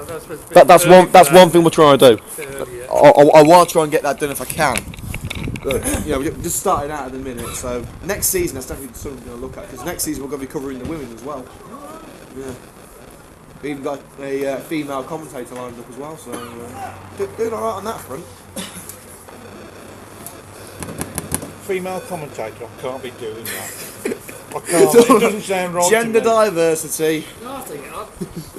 That's one thing we're trying to do. I want to try and get that done if I can. But, we're just starting out at the minute, so next season that's definitely something we're going to look at, because next season we're going to be covering the women as well. Yeah. We even got a female commentator lined up as well, so doing alright on that front. Female commentator, I can't be doing that. I can't, it doesn't sound right. Gender diversity. No, I think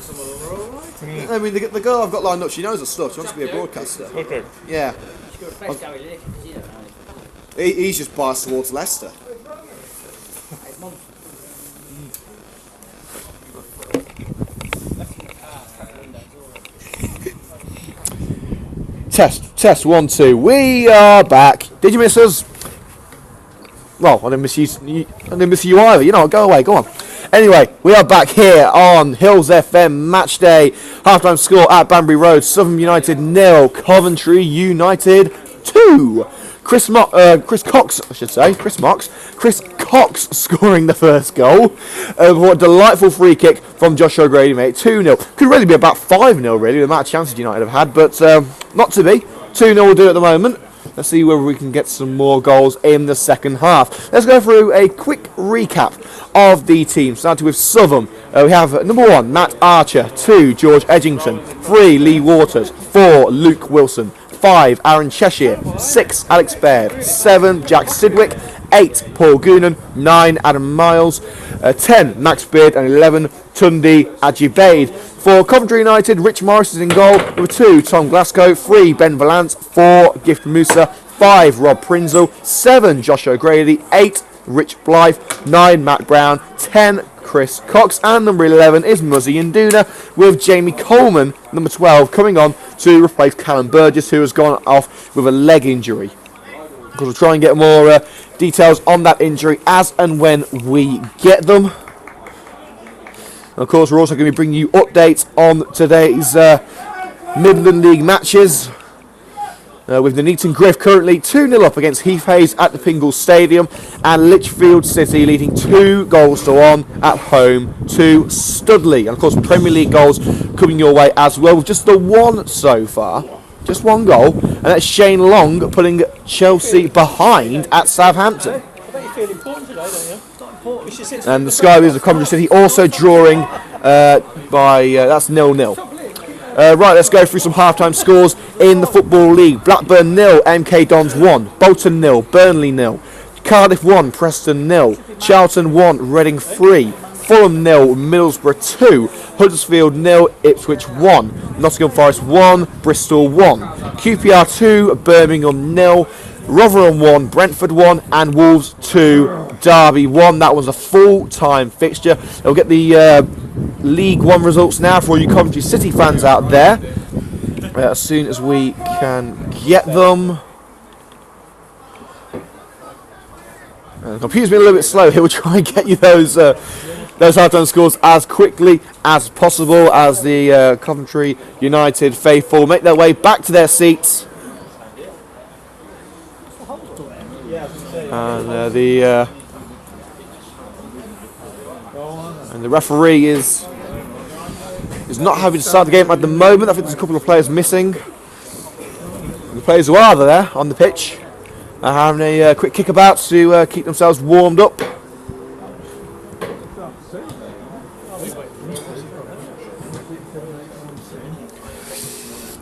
some of them are alright. I mean, the girl I've got lined up, she knows her stuff, she wants to be a broadcaster. Okay. Yeah. He's just biased towards Leicester. Test 1 2. We are back. Did you miss us? Well, I didn't miss you. I didn't miss you either. Go away. Go on. Anyway, we are back here on Hillz FM Matchday. Half-time score at Banbury Road. Southam United 0. Coventry United 2. Chris Cox scoring the first goal. What a delightful free kick from Josh O'Grady, mate. 2-0. Could really be about 5-0, really, the amount of chances United have had, but not to be. 2-0 will do at the moment. Let's see whether we can get some more goals in the second half. Let's go through a quick recap of the team. Starting with Southam. We have number 1, Matt Archer. 2, George Edgington. 3, Lee Waters. 4, Luke Wilson. 5, Aaron Cheshire. 6, Alex Baird. 7, Jack Sidwick. 8, Paul Goonan. 9, Adam Miles. 10, Max Beard. And 11, Tundi Ajibade. For Coventry United, Rich Morris is in goal. Number 2, Tom Glasgow. 3, Ben Valance. 4, Gift Musa. 5, Rob Prinzel. 7, Josh O'Grady. 8, Rich Blythe. 9, Matt Brown. 10, Chris Cox, and number 11 is Muzzy Nduna, with Jamie Coleman, number 12, coming on to replace Callum Burgess, who has gone off with a leg injury. Because we'll try and get more details on that injury as and when we get them. And of course, we're also going to be bringing you updates on today's Midland League matches. With the Nuneaton Griff currently 2-0 up against Heath Hayes at the Pingles Stadium, and Lichfield City leading 2-1 at home to Studley. And of course, Premier League goals coming your way as well, with just the one so far. Just one goal, and that's Shane Long putting Chelsea behind at Southampton. I bet you feel important today, don't you? Not important. And the Sky Blues of Coventry City also drawing that's 0-0. Right, let's go through some half-time scores in the Football League. Blackburn 0, MK Dons 1, Bolton 0, Burnley 0, Cardiff 1, Preston 0, Charlton 1, Reading 3, Fulham 0, Middlesbrough 2, Huddersfield 0, Ipswich 1, Nottingham Forest 1, Bristol 1, QPR 2, Birmingham 0, Rotherham 1, Brentford 1, and Wolves 2, Derby 1. That was a full-time fixture. They'll get the League 1 results now for all you Coventry City fans out there, as soon as we can get them. The computer's been a little bit slow here. We'll try and get you those half-time scores as quickly as possible as the Coventry United faithful make their way back to their seats. And the referee is not having to start the game at the moment. I think there's a couple of players missing. The players who are there on the pitch are having a quick kickabout to keep themselves warmed up.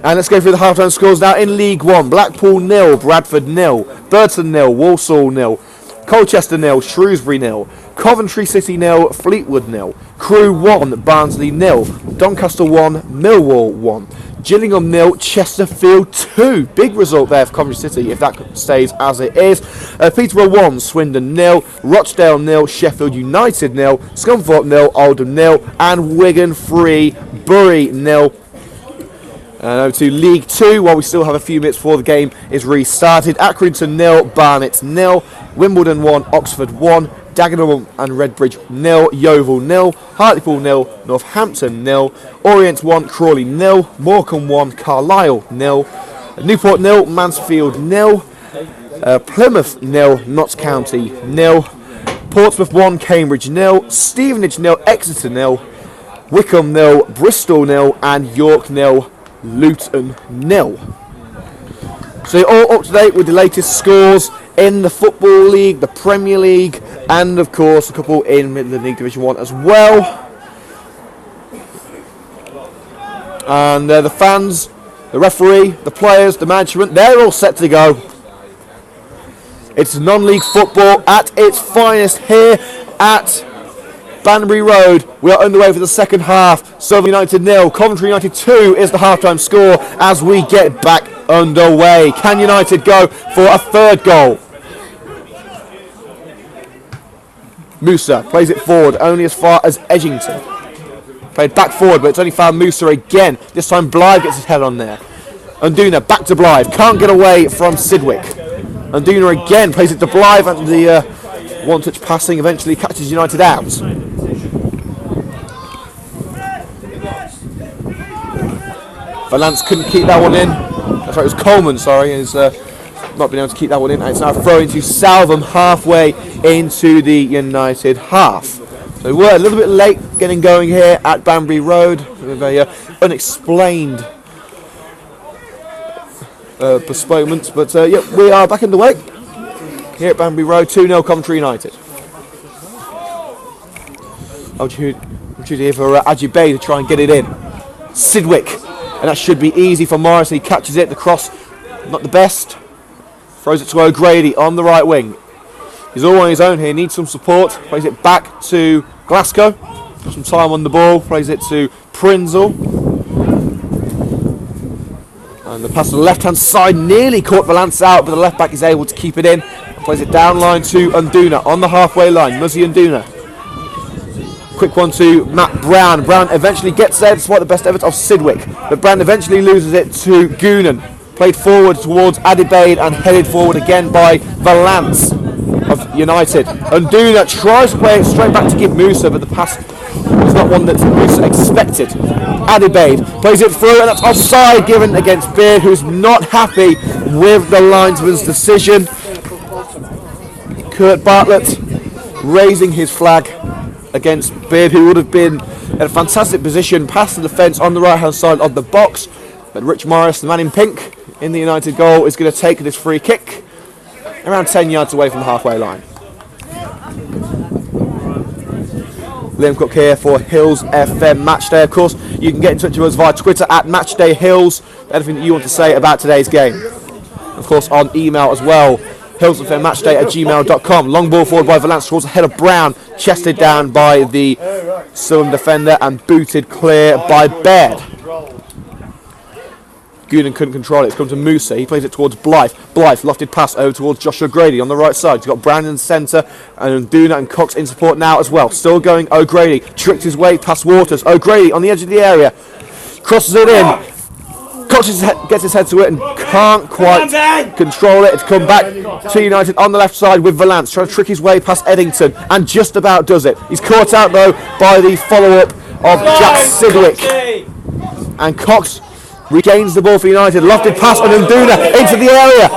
And let's go through the half-time scores now in League 1. Blackpool 0, Bradford 0, Burton 0, Walsall 0, Colchester 0, Shrewsbury 0, Coventry City 0, Fleetwood 0, Crewe 1, Barnsley 0, Doncaster 1, Millwall 1, Gillingham 0, Chesterfield 2. Big result there for Coventry City if that stays as it is. Peterborough 1, Swindon 0, Rochdale 0, Sheffield United 0, Scunthorpe 0, Oldham 0, and Wigan 3, Bury 0. Over to League 2, while we still have a few minutes before the game is restarted. Accrington 0, Barnet 0, Wimbledon 1, Oxford 1, Dagenham and Redbridge 0, Yeovil 0, Hartlepool 0, Northampton 0, Orient 1, Crawley 0, Morecambe 1, Carlisle 0, Newport 0, Mansfield 0, Plymouth 0, Notts County 0, Portsmouth 1, Cambridge 0, Stevenage 0, Exeter 0, Wickham 0, Bristol 0, and York 0, Luton 0. So you're all up to date with the latest scores in the Football League, the Premier League, and of course a couple in Midland League Division 1 as well. And the fans, the referee, the players, the management, they're all set to go. It's non-league football at its finest here at Banbury Road. We are underway for the second half. Southam United 0, Coventry United 2 is the half-time score as we get back underway. Can United go for a third goal? Musa plays it forward, only as far as Edgington. Played back forward, but it's only found Musa again. This time Blythe gets his head on there. Unduna back to Blythe, can't get away from Sidwick. Unduna again plays it to Blythe, and the one-touch passing eventually catches United out. Valance couldn't keep that one in. That's right, it was Coleman, sorry, has not been able to keep that one in. And it's now thrown to Southam halfway into the United half. So we're a little bit late getting going here at Banbury Road. With a unexplained postponement, but yeah, we are back underway here at Banbury Road. 2-0 Coventry United. Opportunity here for Adji Bay to try and get it in. Sidwick, and that should be easy for Morris. He catches it. The cross, not the best. Throws it to O'Grady on the right wing. He's all on his own here. Needs some support. Plays it back to Glasgow. Got some time on the ball. Plays it to Prinzel. And the pass to the left-hand side nearly caught Valance out, but the left-back is able to keep it in. Plays it down line to Unduna on the halfway line. Muzzy Unduna. Quick one to Matt Brown. Brown eventually gets there despite the best efforts of Sidwick. But Brown eventually loses it to Goonan. Played forward towards Adibade and headed forward again by Valance of United. Unduna tries to play it straight back to give Musa, but the pass was not one that Musa expected. Adibade plays it through, and that's offside given against Beard, who's not happy with the linesman's decision. Kurt Bartlett raising his flag against Beard, who would have been in a fantastic position past the defence on the right hand side of the box. But Rich Morris, the man in pink in the United goal, is going to take this free kick around 10 yards away from the halfway line. Liam Cook here for Hillz FM Matchday. Of course, you can get in touch with us via Twitter at Matchday Hills. Anything that you want to say about today's game. Of course, on email as well. Hillz FM Matchday at gmail.com. Long ball forward by Valance towards the head of Brown. Chested down by the Southern defender and booted clear by Baird. Goonan couldn't control it. It's come to Musa. He plays it towards Blythe. Blythe lofted pass over towards Joshua Grady on the right side. He's got Brown in the centre and Duna and Cox in support now as well. Still going O'Grady. Tricked his way past Waters. O'Grady on the edge of the area. Crosses it in. Cox gets his head to it and can't quite control it. It's come back to United on the left side with Valance trying to trick his way past Eddington and just about does it. He's caught out though by the follow-up of Jack Sidwick. And Cox regains the ball for United. Lofted pass on Unduna into the area.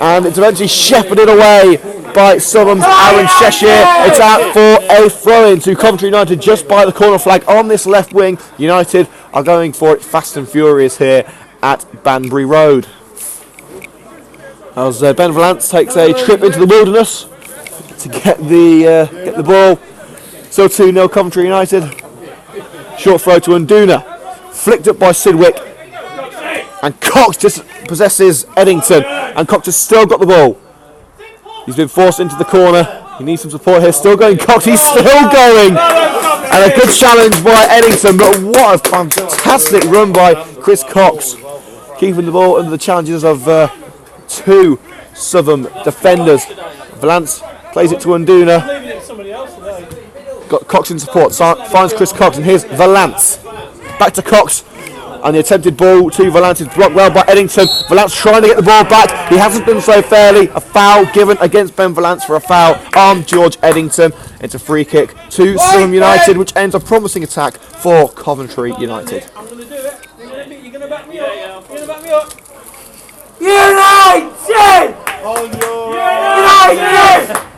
And it's eventually shepherded away by Southern's Aaron Cheshire. It's out for a throw-in to Coventry United just by the corner flag on this left wing. United are going for it fast and furious here at Banbury Road. As Ben Valance takes a trip into the wilderness to get the ball. So 2-0 Coventry United. Short throw to Unduna. Flicked up by Sidwick, and Cox just possesses Eddington, and Cox has still got the ball. He's been forced into the corner. He needs some support here. Still going Cox, he's still going, and a good challenge by Eddington, but what a fantastic run by Chris Cox, keeping the ball under the challenges of two Southam defenders. Valance plays it to Unduna. Got Cox in support, finds Chris Cox, and here's Valance. Back to Cox, and the attempted ball to Valance is blocked well by Eddington. Valance trying to get the ball back. He hasn't done so fairly. A foul given against Ben Valance for a foul on George Eddington. It's a free kick to Southam United, which ends a promising attack for Coventry United. I'm going to do it. You're going to back me up. You're going to back me up. United!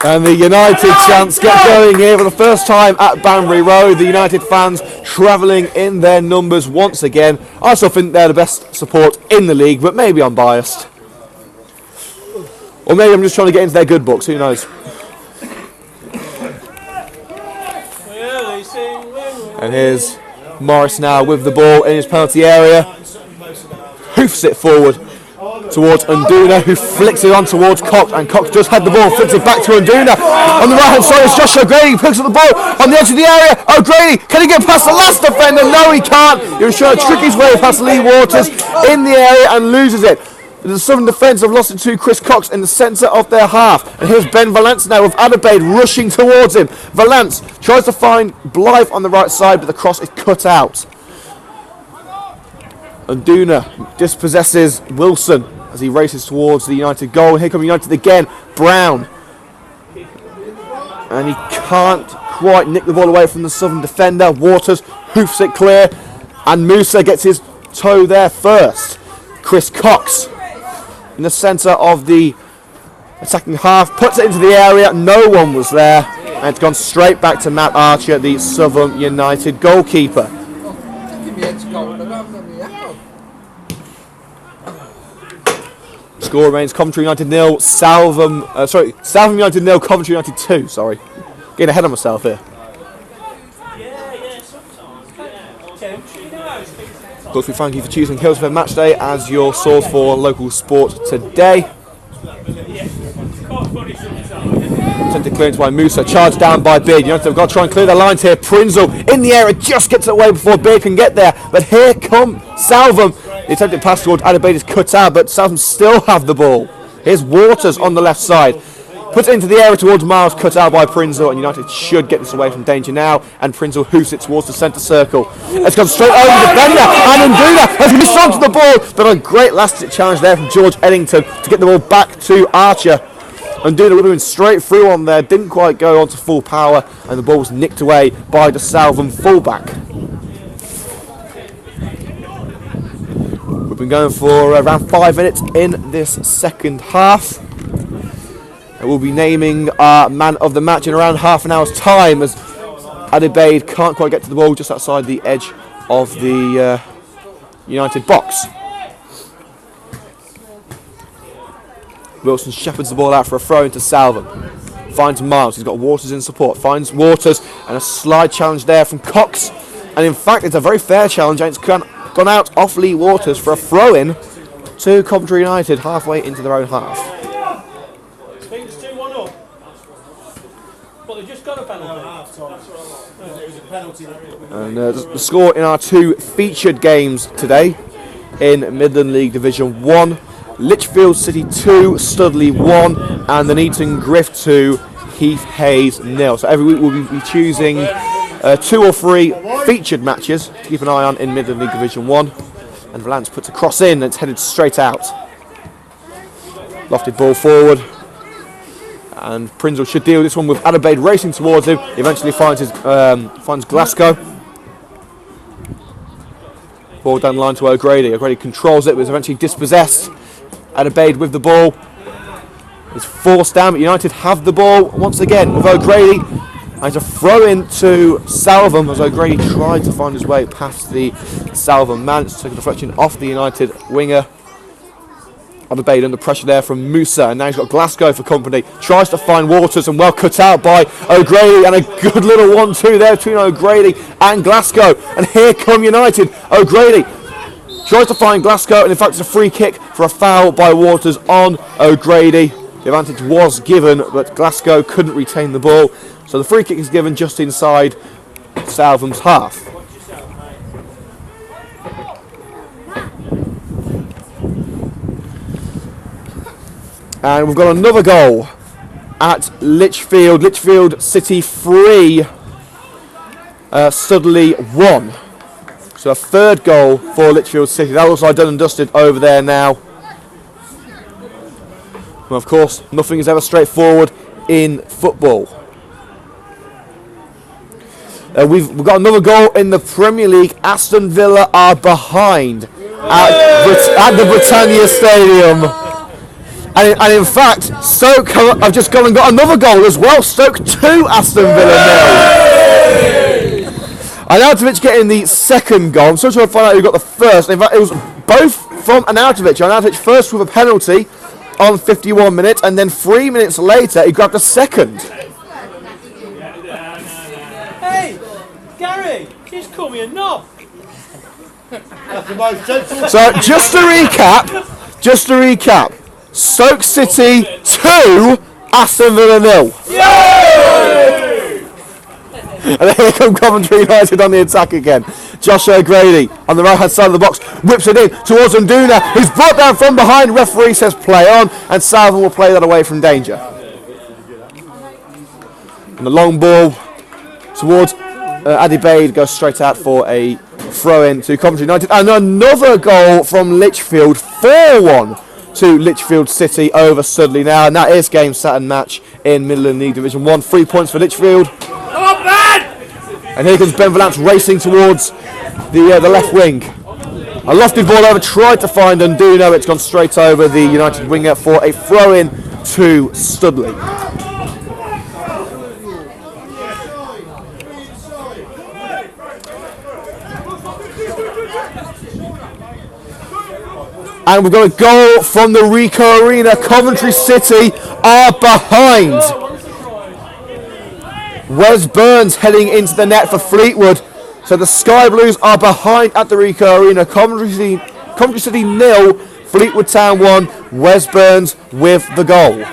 A And the United chants get going here for the first time at Banbury Road. The United fans travelling in their numbers once again. I still think they're the best support in the league, but maybe I'm biased. Or maybe I'm just trying to get into their good books, who knows. And here's Morris now with the ball in his penalty area. Hoofs it forward towards Unduna, who flicks it on towards Cox, and Cox just had the ball, flicks it back to Unduna. On the right hand side is Josh O'Grady, picks up the ball on the edge of the area. O'Grady, can he get past the last defender? No, he can't. He was trying to trick his way past Lee Waters in the area and loses it. The Southern defence have lost it to Chris Cox in the centre of their half. And here's Ben Valance now with Adelaide rushing towards him. Valance tries to find Blythe on the right side, but the cross is cut out. Unduna dispossesses Wilson as he races towards the United goal. And here comes United again. Brown. And he can't quite nick the ball away from the Southern defender. Waters hoofs it clear. And Musa gets his toe there first. Chris Cox in the centre of the attacking half, puts it into the area, no one was there, and it's gone straight back to Matt Archer, the Southam United goalkeeper. Score remains Coventry United 0, Southam United 0, Coventry United 2, sorry. Getting ahead of myself here. Of course, we thank you for choosing Hillz FM Matchday as your source for local sport today. Centre clearance by Musa, charged down by Beard. United have got to try and clear their lines here. Prinzel in the area, just gets away before Beard can get there. But here come Southam. The attempted pass towards Adelaide is cut out, but Southam still have the ball. Here's Waters on the left side. Puts it into the area towards Miles, cut out by Prinzel, and United should get this away from danger now. And Prinzel hoofs it towards the centre circle. It's gone straight over the defender, and Unduna has missed onto the ball, but a great last-ditch challenge there from George Eddington to get the ball back to Archer. Unduna would have been straight through on there, didn't quite go on to full power, and the ball was nicked away by the Southam fullback. We've been going for around 5 minutes in this second half. And we'll be naming our man of the match in around half an hour's time, as Adelaide can't quite get to the ball just outside the edge of the United box. Wilson shepherds the ball out for a throw into Southam. Finds Miles, he's got Waters in support. Finds Waters, and a slide challenge there from Cox. And in fact, it's a very fair challenge, and it's gone out off Lee Waters for a throw-in to Coventry United halfway into their own half. Things 2-1 up. But they just got a penalty. And the score in our two featured games today in Midland League Division 1. Lichfield City 2, Studley 1, and the Neaton Griff 2, Heath Hayes 0. So every week we'll be choosing 2 or 3 featured matches to keep an eye on in Midland League Division 1. And Valance puts a cross in and it's headed straight out. Lofted ball forward. And Prinzel should deal with this one with Adelaide racing towards him. He eventually finds Glasgow. Ball down the line to O'Grady. O'Grady controls it, but is eventually dispossessed. Adelaide with the ball. It's forced down, but United have the ball once again with O'Grady. And it's a throw in to Southam as O'Grady tried to find his way past the Southam man. It's taken a deflection off the United winger. Adelaide under pressure there from Musa, and now he's got Glasgow for company. Tries to find Waters, and well cut out by O'Grady, and a good little 1-2 there between O'Grady and Glasgow. And here come United. O'Grady tries to find Glasgow, and in fact it's a free kick for a foul by Waters on O'Grady. The advantage was given, but Glasgow couldn't retain the ball. So the free kick is given just inside Southam's half. And we've got another goal at Lichfield. Lichfield City 3, Studley 1. So a third goal for Lichfield City. That looks like done and dusted over there now. Well, of course, nothing is ever straightforward in football. We've got another goal in the Premier League. Aston Villa are behind at the Britannia Stadium. And in fact, Stoke have just gone and got another goal as well. Stoke 2, Aston Villa 0. Arnautovic getting the second goal. I'm still trying to find out who got the first. In fact, it was both from Arnautovic. Arnautovic first with a penalty on 51 minutes, and then 3 minutes later he grabbed a second. Hey, Gary, just call me a knob. So just to recap, Stoke City 2, Aston Villa 0. And then here come Coventry United on the attack again. Josh O'Grady on the right hand side of the box whips it in towards Nduna, who's brought down from behind. Referee says play on, and Southam will play that away from danger. And the long ball towards Adibade goes straight out for a throw in to Coventry United, and another goal from Lichfield. 4-1 to Lichfield City over Studley now, and that is game, set and match in Midland League Division 1. 3 points for Lichfield. And here comes Ben Valance racing towards the left wing. A lofted ball over, tried to find Nduna. It's gone straight over the United winger for a throw in to Studley. And we've got a goal from the Ricoh Arena. Coventry City are behind. Wes Burns heading into the net for Fleetwood. So the Sky Blues are behind at the Ricoh Arena. Coventry City 0, Fleetwood Town 1. Wes Burns with the goal.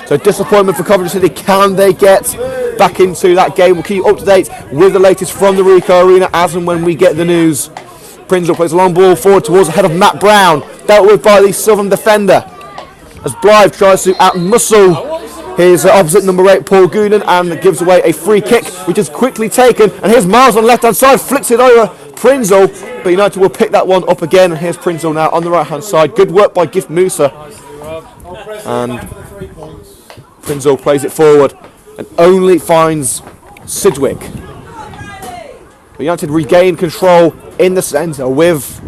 So disappointment for Coventry City. Can they get back into that game? We'll keep you up to date with the latest from the Ricoh Arena as and when we get the news. Prinzel plays a long ball forward towards the head of Matt Brown, dealt with by the Southern defender. As Blythe tries to outmuscle his opposite number 8 Paul Goonan, and gives away a free kick which is quickly taken, and here's Miles on the left hand side, flicks it over Prinzel, but United will pick that one up again, and here's Prinzel now on the right hand side. Good work by Gift Musa, and Prinzel plays it forward and only finds Sidgwick. But United regain control in the centre with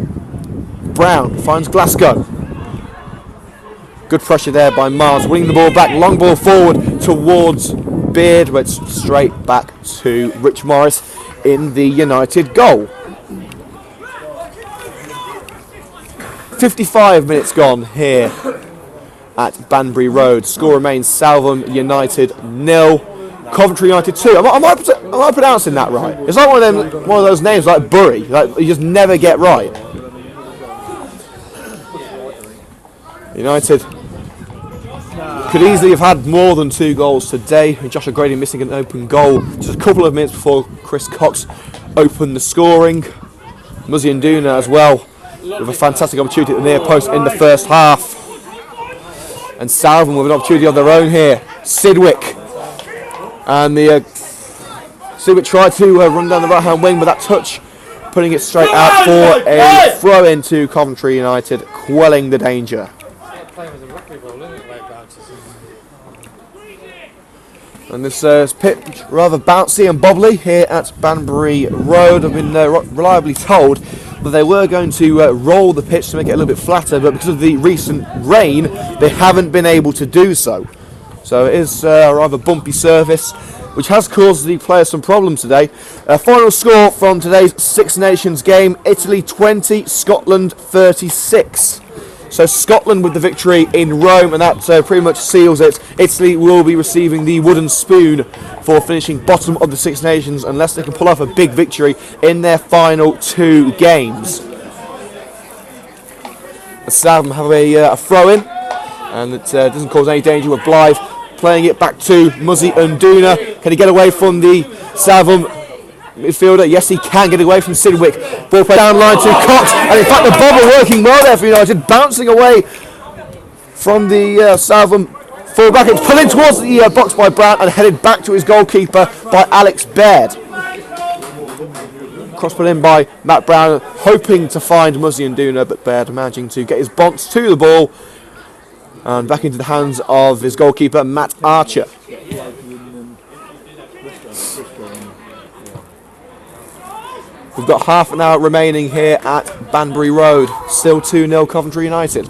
Brown, finds Glasgow. Good pressure there by Miles, winning the ball back, long ball forward towards Beard, but it's straight back to Rich Morris in the United goal. 55 minutes gone here at Banbury Road. Score remains Southam United 0, Coventry United 2. Am I pronouncing that right? It's like one of those names like Bury, like you just never get right. United could easily have had more than 2 goals today. Josh O'Grady missing an open goal just a couple of minutes before Chris Cox opened the scoring. Muzzy Nduna as well with a fantastic opportunity at the near post in the first half. And Southam with an opportunity of their own here. Sidgwick. And Sidgwick tried to run down the right hand wing, but that touch putting it straight out for a throw in to Coventry United, quelling the danger. And this pitch rather bouncy and bobbly here at Banbury Road. I've been reliably told that they were going to roll the pitch to make it a little bit flatter, but because of the recent rain they haven't been able to do so. So it is a rather bumpy surface, which has caused the players some problems today. Final score from today's Six Nations game: Italy 20, Scotland 36. So Scotland with the victory in Rome, and that pretty much seals it. Italy will be receiving the wooden spoon for finishing bottom of the Six Nations unless they can pull off a big victory in their final 2 games. The Southam have a throw-in, and it doesn't cause any danger with Blythe playing it back to Muzzy Nduna. Can he get away from the Southam midfielder? Yes, he can get away from Sidgwick. Ball play down line to Cox, and in fact the bobble working well there for United, bouncing away from the Southam full back. It's put in towards the box by Brown and headed back to his goalkeeper by Alex Baird. Cross put in by Matt Brown, hoping to find Muzzy Nduna, but Baird managing to get his bounce to the ball and back into the hands of his goalkeeper Matt Archer. We've got half an hour remaining here at Banbury Road. Still 2-0 Coventry United.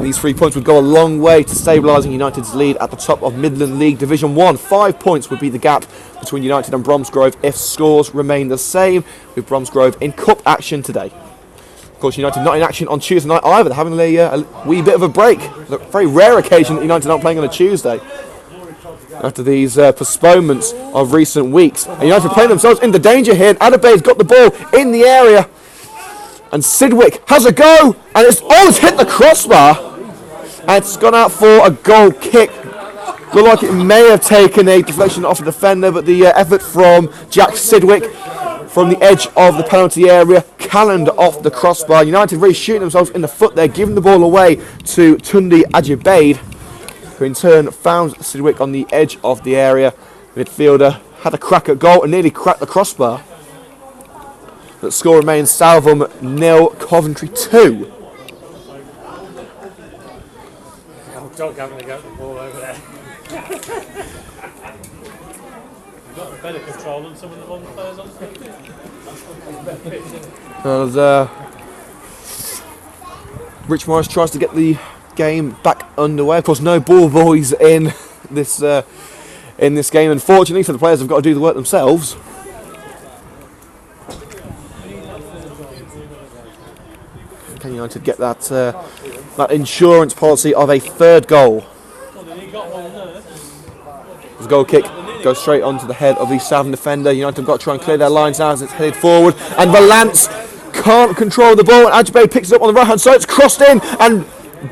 And these 3 points would go a long way to stabilising United's lead at the top of Midland League Division 1. 5 points would be the gap between United and Bromsgrove if scores remain the same, with Bromsgrove in cup action today. Of course, United not in action on Tuesday night either. They're having a wee bit of a break. It's a very rare occasion that United aren't playing on a Tuesday after these postponements of recent weeks. And United playing themselves into danger here. Adebayo's got the ball in the area. And Sidwick has a go, and it's hit the crossbar, and it's gone out for a goal kick. Looked like it may have taken a deflection off the defender, but the effort from Jack Sidwick from the edge of the penalty area cannoned off the crossbar. United really shooting themselves in the foot there, giving the ball away to Tunde Ajibaid, who in turn found Sidwick on the edge of the area. Midfielder had a crack at goal and nearly cracked the crossbar. The score remains Southam 0, Coventry 2. Old dog having a go at the ball over there. You've got better control than some of the other players on the pitch. As Rich Morris tries to get the game back underway. Of course, no ball boys in this game, unfortunately, so the players have got to do the work themselves. Can United get that insurance policy of a third goal? The goal kick goes straight onto the head of the Southern defender. United have got to try and clear their lines now as it's headed forward. And Valance can't control the ball. And Ajibaid picks it up on the right hand side. It's crossed in. And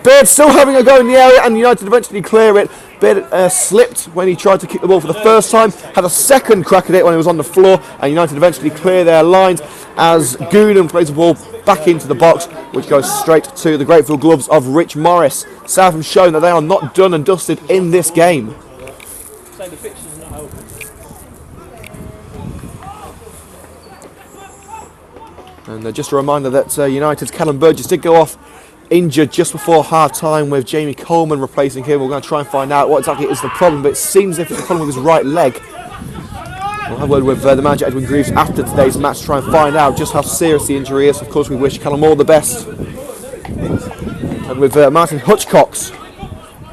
Beard still having a go in the area. And United eventually clear it. Beard slipped when he tried to kick the ball for the first time. Had a second crack at it when it was on the floor. And United eventually clear their lines as Goonan plays the ball back into the box, which goes straight to the grateful gloves of Rich Morris. Southam showing that they are not done and dusted in this game. So the pitch is not open. And just a reminder that United's Callum Burgess did go off injured just before half-time with Jamie Coleman replacing him. We're going to try and find out what exactly is the problem, but it seems as if it's a problem with his right leg. We'll have a word with the manager Edwin Greaves after today's match to try and find out just how serious the injury is. Of course, we wish Callum all the best. And with Martin Hutchcox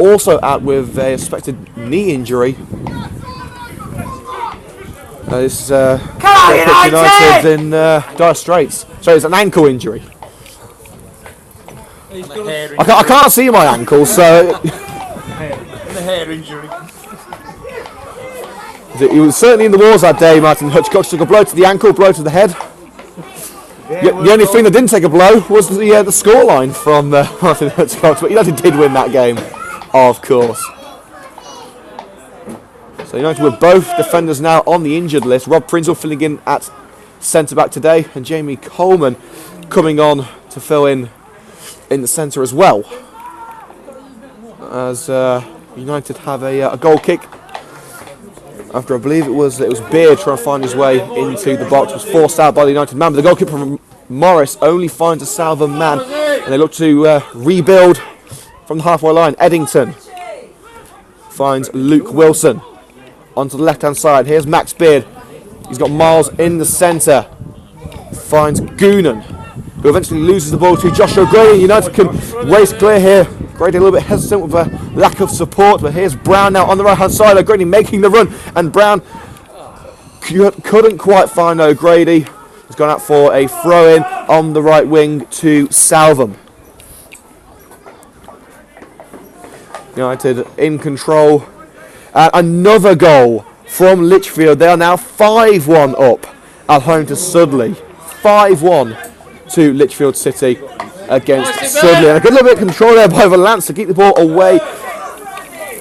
also out with a suspected knee injury. This United in dire straits. So it's an ankle injury. I can't see my ankle, so... The hair injury. He was certainly in the wars that day, Martin Hutchcox. Took a blow to the ankle, blow to the head. The only thing that didn't take a blow was the scoreline from Martin Hutchcox, but United did win that game, of course. So United with both defenders now on the injured list. Rob Prinzel filling in at centre-back today, and Jamie Coleman coming on to fill in the centre as well. As United have a goal kick. After I believe it was Beard trying to find his way into the box, was forced out by the United man. But the goalkeeper from Morris only finds a Southam man, and they look to rebuild from the halfway line. Eddington finds Luke Wilson onto the left-hand side. Here's Max Beard. He's got Miles in the centre. Finds Goonan, who eventually loses the ball to Josh O'Grady. United can race clear here. Grady a little bit hesitant with a lack of support, but here's Brown now on the right-hand side. O'Grady making the run, and Brown couldn't quite find O'Grady. He's gone out for a throw-in on the right wing to Southam. United in control. Another goal from Lichfield. They are now 5-1 up at home to Sudley. 5-1 to Lichfield City against Sudley. And a good little bit of control there by Valance to keep the ball away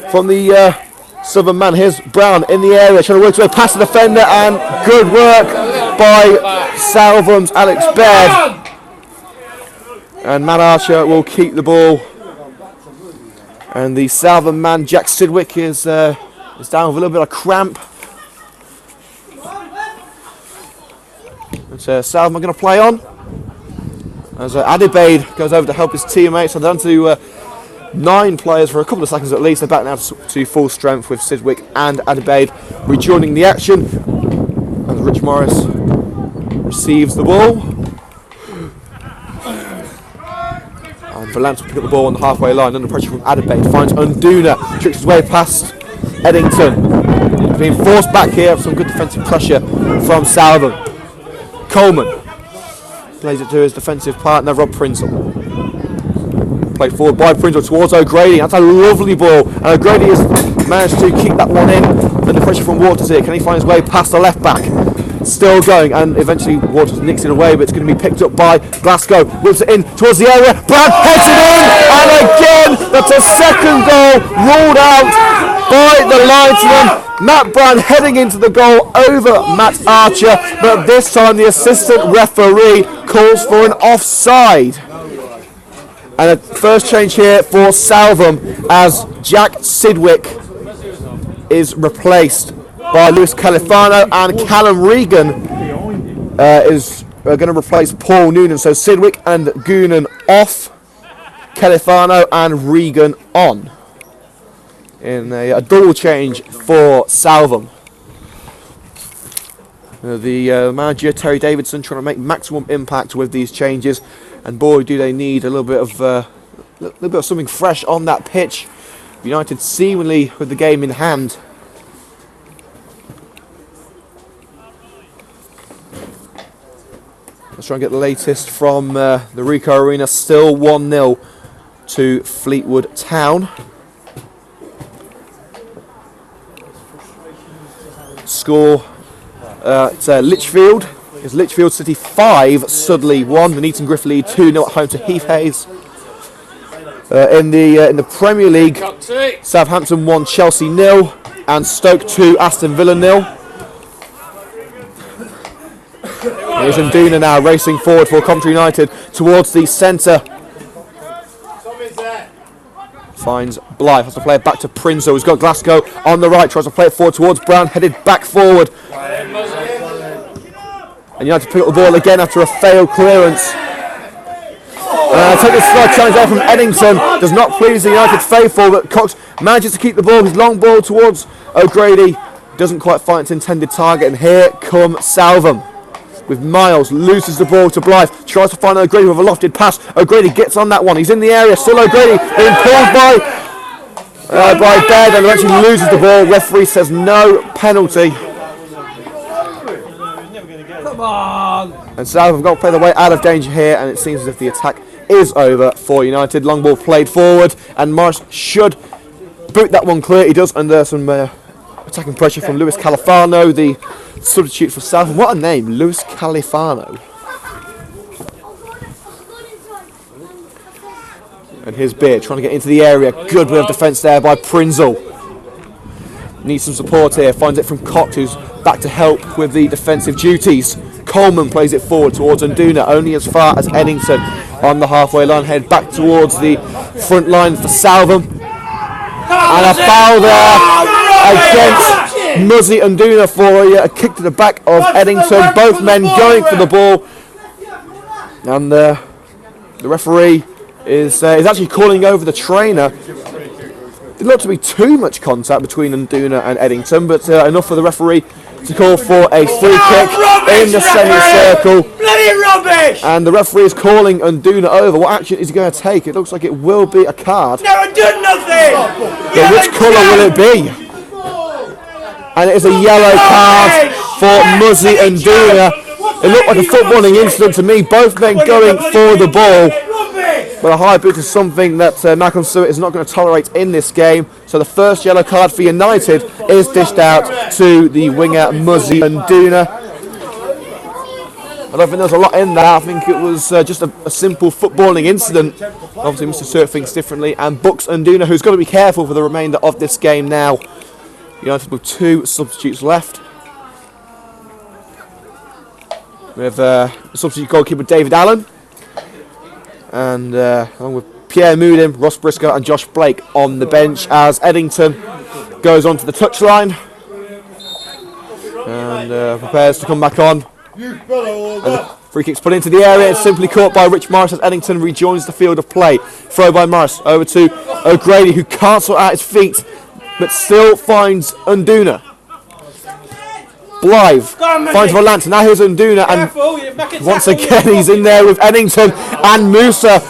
from the Southern man. Here's Brown in the area trying to work his way past the defender, and good work by Southam's Alex Baird. And Matt Archer will keep the ball. And the Southern man Jack Sidwick is down with a little bit of cramp. And Southam are going to play on. As Adebaid goes over to help his teammates. So they're down to 9 players for a couple of seconds at least. They're back now to full strength with Sidwick and Adebaid rejoining the action. As Rich Morris receives the ball. And Lance will pick up the ball on the halfway line under pressure from Adabate. Finds Unduna, tricks his way past Eddington. Being forced back here with some good defensive pressure from Southam. Coleman plays it to his defensive partner Rob Prinzel. Played forward by Prinzel towards O'Grady. That's a lovely ball, and O'Grady has managed to keep that one in. Under pressure from Waters here. Can he find his way past the left back? Still going, and eventually Waters nicks it away, but it's going to be picked up by Glasgow. Whips it in towards the area. Brad heads it in, and again that's a second goal ruled out by the linesman. Matt Brown heading into the goal over Matt Archer, but this time the assistant referee calls for an offside. And a first change here for Southam as Jack Sidwick is replaced by Lewis Califano, and Callum Regan is going to replace Paul Noonan. So Sidwick and Goonan off, Califano and Regan on. In a double change for Southam. The manager Terry Davidson trying to make maximum impact with these changes, and boy do they need a little bit of something fresh on that pitch. United seemingly with the game in hand. Let's try and get the latest from the Ricoh Arena. Still 1-0 to Fleetwood Town. Score it's Lichfield. It's Lichfield City 5, Sudley 1. The Neaton Griff lead 2-0 at home to Heath Hayes. In the Premier League, Southampton 1, Chelsea 0, and Stoke 2, Aston Villa 0. Here's Nduna now racing forward for Coventry United towards the centre. Finds Blythe, has to play it back to Prinzel. He's got Glasgow on the right, tries to play it forward towards Brown, headed back forward. And United pick up the ball again after a failed clearance. Take a slight challenge out from Eddington. Does not please the United faithful, but Cox manages to keep the ball. His long ball towards O'Grady doesn't quite find its intended target, and here come Southam. With Miles, loses the ball to Blythe, tries to find O'Grady with a lofted pass. O'Grady gets on that one, he's in the area, still O'Grady being pulled by Baird, and eventually loses the ball. Referee says no penalty. Come on! And Southam have got to play their way out of danger here, and it seems as if the attack is over for United. Long ball played forward, and Morris should boot that one clear. He does under some attacking pressure from Lewis Califano, the substitute for Southam. What a name, Lewis Califano. And here's Beard trying to get into the area. Good bit of defence there by Prinzel. Needs some support here. Finds it from Cox, who's back to help with the defensive duties. Coleman plays it forward towards Nduna, only as far as Eddington on the halfway line. Head back towards the front line for Southam. And a foul there against Muzzy and Nduna for a kick to the back of Eddington. Both men going for the ball, and the referee is actually calling over the trainer. It looked to be too much contact between Nduna and Eddington, but enough for the referee to call for a free kick in the semicircle. Bloody rubbish! And the referee is calling Nduna over. What action is he going to take? It looks like it will be a card. Never done nothing! But which colour will it be? And it is a yellow card for Muzzy and Nduna. It looked like a footballing incident to me, both men going for the ball. But a high boot is something that Malcolm Stewart is not going to tolerate in this game. So the first yellow card for United is dished out to the winger Muzzy and Nduna. I don't think there's a lot in that. I think it was just a simple footballing incident. Obviously Mr. Stewart thinks differently, and Bucks and Nduna, who's got to be careful for the remainder of this game now. United with 2 substitutes left. We have substitute goalkeeper David Allen, and along with Pierre Moodin, Ross Briscoe and Josh Blake on the bench as Eddington goes onto the touchline and prepares to come back on. And the free kick's put into the area. It's simply caught by Rich Morris as Eddington rejoins the field of play. Throw by Morris over to O'Grady, who can't sort out his feet but still finds Nduna. Blythe finds Volante. Now here's Nduna, and once again he's in there with Eddington and Musa.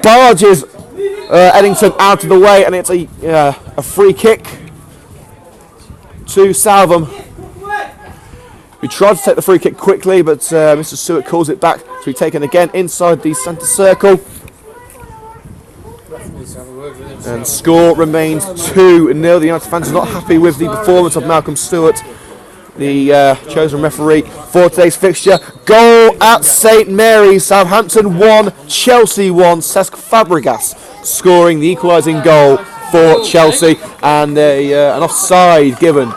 barges Eddington out of the way, and it's a free kick to Southam. We tried to take the free kick quickly, but Mr. Stewart calls it back to be taken again inside the centre circle. And score remains 2-0. The United fans are not happy with the performance of Malcolm Stewart, the chosen referee for today's fixture. Goal at St Mary's. Southampton 1, Chelsea 1. Cesc Fabregas scoring the equalising goal for Chelsea, and an offside given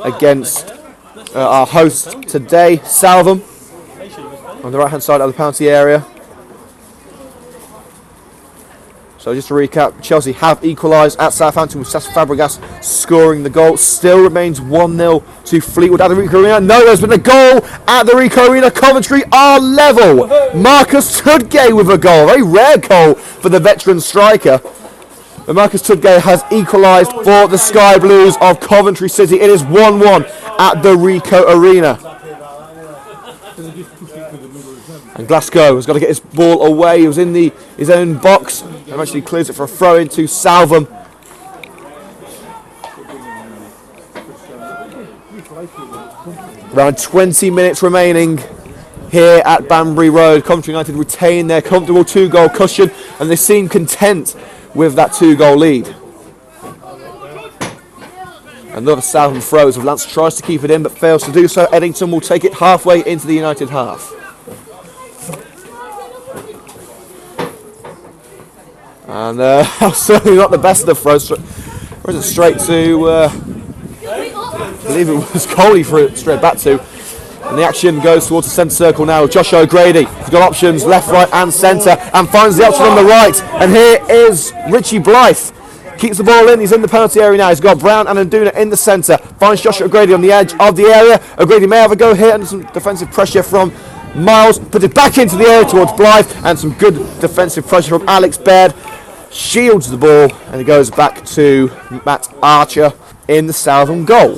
against our host today, Southam, on the right hand side of the penalty area. So just to recap, Chelsea have equalised at Southampton with Cesc Fabregas scoring the goal. Still remains 1-0 to Fleetwood at the Ricoh Arena. No, there's been a goal at the Ricoh Arena. Coventry are level. Marcus Tudgay with a goal. Very rare goal for the veteran striker. But Marcus Tudgay has equalised for the Sky Blues of Coventry City. It is 1-1 at the Ricoh Arena. And Glasgow has got to get his ball away. He was in his own box. And eventually clears it for a throw into Southam. Around 20 minutes remaining here at Banbury Road. Coventry United retain their comfortable 2-goal cushion, and they seem content with that 2-goal lead. Another Southam throw as Lance tries to keep it in but fails to do so. Eddington will take it halfway into the United half. And certainly not the best of the throws. Throws it straight to, I believe it was Coley for it straight back to. And the action goes towards the centre circle now. Josh O'Grady. He's got options left, right and centre, and finds the option on the right. And here is Richie Blythe. Keeps the ball in. He's in the penalty area now. He's got Brown and Nduna in the centre. Finds Josh O'Grady on the edge of the area. O'Grady may have a go here, under some defensive pressure from Miles. Puts it back into the area towards Blythe, and some good defensive pressure from Alex Baird. Shields the ball, and it goes back to Matt Archer in the Southam goal.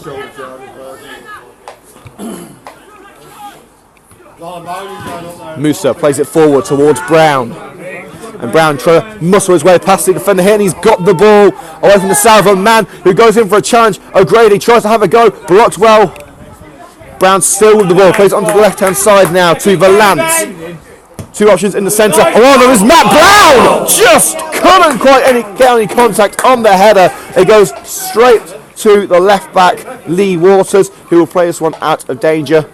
Musa plays it forward towards Brown, and Brown trying to muscle his way past the defender here, and he's got the ball away from the Southam man, who goes in for a challenge. O'Grady tries to have a go, blocked well. Brown still with the ball, plays it onto the left hand side now to Valance. Two options in the centre. One of them is Matt Brown! Just couldn't quite get any contact on the header. It goes straight to the left back, Lee Waters, who will play this one out of danger.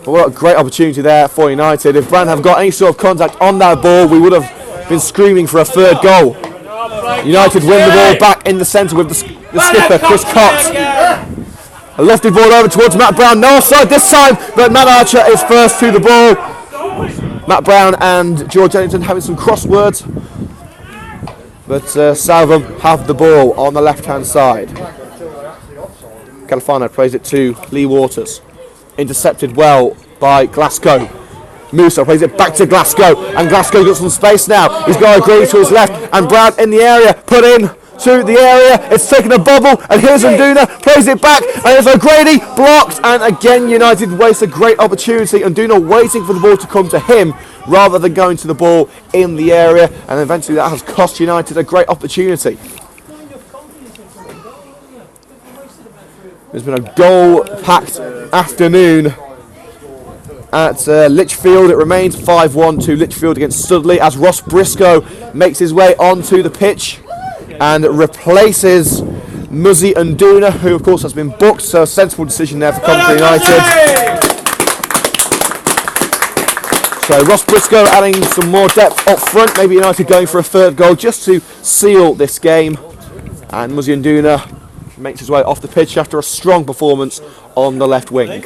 But what a great opportunity there for United. If Brown have got any sort of contact on that ball, we would have been screaming for a third goal. United win the ball back in the centre with the skipper, Chris Cox. A lofty ball over towards Matt Brown. No offside this time, but Matt Archer is first to the ball. Matt Brown and George Eddington having some crosswords, but Southam have the ball on the left hand side. Califano plays it to Lee Waters, intercepted well by Glasgow. Musa plays it back to Glasgow, and Glasgow got some space now. He's got O'Grady to his left, and Brown in the area, put in to the area. It's taken a bubble, and here's Nduna, plays it back, and it's O'Grady, blocked, and again United waste a great opportunity. Nduna waiting for the ball to come to him rather than going to the ball in the area, and eventually that has cost United a great opportunity. There's been a goal-packed afternoon at Lichfield. It remains 5-1 to Lichfield against Studley as Ross Briscoe makes his way onto the pitch and replaces Muzzy Nduna, who of course has been booked, so a sensible decision there for Coventry United. So Ross Briscoe adding some more depth up front, maybe United going for a third goal just to seal this game. And Muzzy Nduna makes his way off the pitch after a strong performance on the left wing.